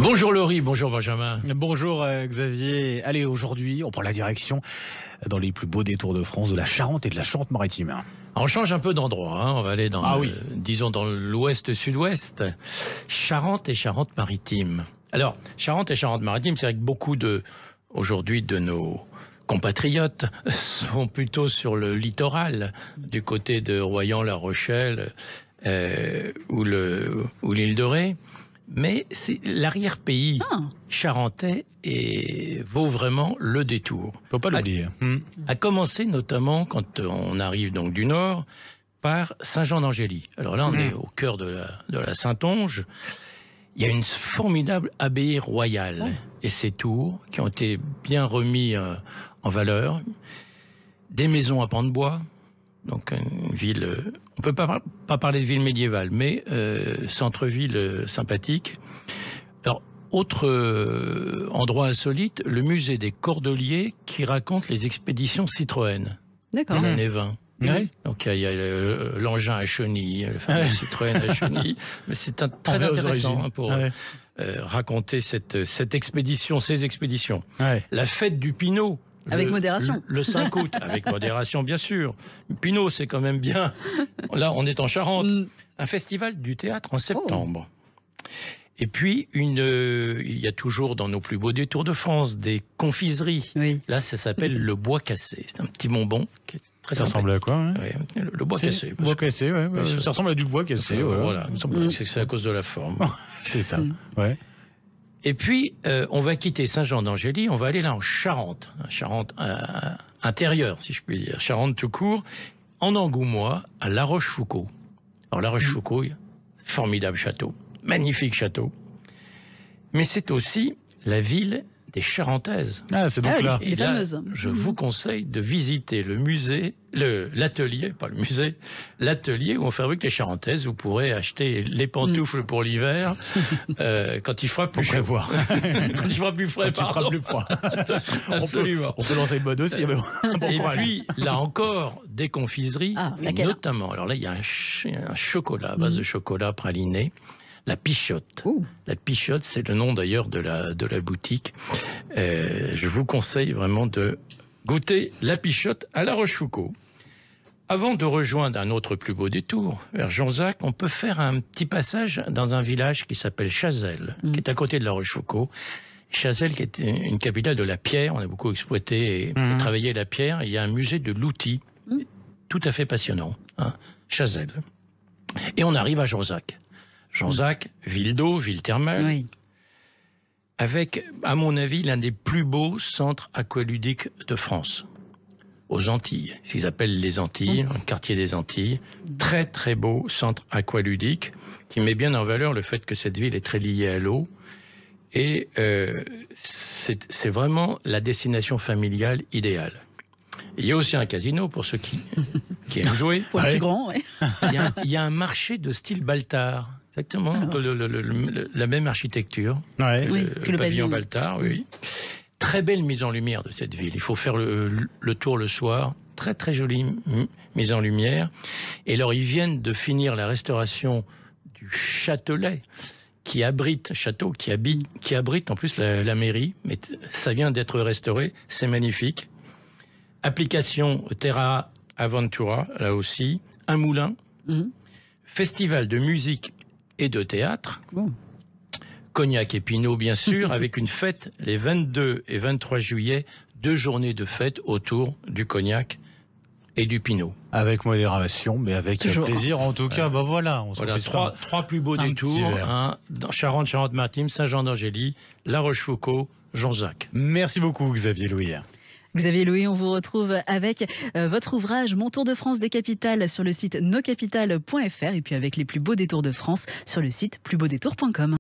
Bonjour Laurie, bonjour Benjamin. Bonjour Xavier. Allez, aujourd'hui, on prend la direction dans les plus beaux détours de France, de la Charente et de la Charente-Maritime. On change un peu d'endroit, hein. On va aller dans, disons, dans l'ouest-sud-ouest, Charente et Charente-Maritime. Alors, Charente et Charente-Maritime, c'est vrai que beaucoup aujourd'hui de nos compatriotes sont plutôt sur le littoral, du côté de Royan, La Rochelle ou l'île de Ré. Mais c'est l'arrière-pays charentais et vaut vraiment le détour. Faut pas l'oublier. À commencer notamment quand on arrive donc du nord par Saint-Jean-d'Angély. Alors là, on est au cœur de la Saintonge. Il y a une formidable abbaye royale et ses tours qui ont été bien remis en valeur. Des maisons à pans de bois. Donc une ville, on peut pas parler de ville médiévale, mais centre-ville sympathique. Alors, autre endroit insolite, le musée des Cordeliers qui raconte les expéditions Citroën des années 20. Oui. Donc il y a l'engin à chenilles, le fameux Citroën à chenilles. Mais c'est très intéressant pour raconter cette expédition, ces expéditions. Ouais. La fête du Pinot. Avec modération. Le 5 août, avec modération bien sûr. Pinot, c'est quand même bien. Là, on est en Charente. Un festival du théâtre en septembre. Et puis, il y a toujours dans nos plus beaux détours de France des confiseries. Oui. Là, ça s'appelle le bois cassé. C'est un petit bonbon qui est très Ça ressemble à quoi le bois cassé. Le bois cassé, oui. Ça ressemble à du bois cassé. Voilà. C'est à cause de la forme. C'est ça. Ouais. Et puis, on va quitter Saint-Jean-d'Angély, on va aller là en Charente. Charente intérieure, si je puis dire. Charente tout court, en Angoumois, à La Rochefoucauld. Alors, La Rochefoucauld, formidable château, magnifique château. Mais c'est aussi la ville des Charentaises. Ah, c'est donc là. Les fameuses. Je vous conseille de visiter le musée, l'atelier, pas le musée, l'atelier où on fabrique les Charentaises. Vous pourrez acheter les pantoufles pour l'hiver quand il fera plus chaud. Quand il fera plus frais, quand il fera plus froid. Absolument. On peut lancer une mode aussi. Et puis, là encore, des confiseries, notamment. Alors là, il y a un chocolat à base de chocolat praliné. La Pichotte. La Pichotte, c'est le nom d'ailleurs de la boutique. Je vous conseille vraiment de goûter la Pichotte à La Rochefoucauld. Avant de rejoindre un autre plus beau détour, vers Jonzac, on peut faire un petit passage dans un village qui s'appelle Chazelles, qui est à côté de La Rochefoucauld. Chazelles, qui est une capitale de la pierre, on a beaucoup exploité et travaillé la pierre. Il y a un musée de l'outil, tout à fait passionnant, Chazelles. Et on arrive à Jonzac. Jonzac, ville d'eau, ville thermale, avec, à mon avis, l'un des plus beaux centres aqualudiques de France, aux Antilles, ce qu'ils appellent les Antilles, le quartier des Antilles. Très, très beau centre aqualudique qui met bien en valeur le fait que cette ville est très liée à l'eau. Et c'est vraiment la destination familiale idéale. Il y a aussi un casino pour ceux qui aiment jouer. Pour les plus grands, Il y a un marché de style Baltard. Exactement, un peu la même architecture que le pavillon Baltard, Très belle mise en lumière de cette ville. Il faut faire le tour le soir. Très, très jolie mise en lumière. Et alors, ils viennent de finir la restauration du Châtelet, qui abrite en plus la mairie. Mais ça vient d'être restauré. C'est magnifique. Application Terra Aventura, là aussi. Un moulin. Festival de musique et de théâtre, Cognac et Pinot bien sûr, avec une fête les 22 et 23 juillet, 2 journées de fête autour du Cognac et du Pinot. Avec modération, mais avec plaisir en tout cas. Voilà, on trois plus beaux détours, dans Charente, Charente-Maritime, Saint-Jean-d'Angély, La Rochefoucauld, Jonzac. Merci beaucoup Xavier Louis. Xavier Louis, on vous retrouve avec votre ouvrage Mon Tour de France des capitales sur le site noscapitales.fr et puis avec les plus beaux détours de France sur le site plusbeaudétours.com.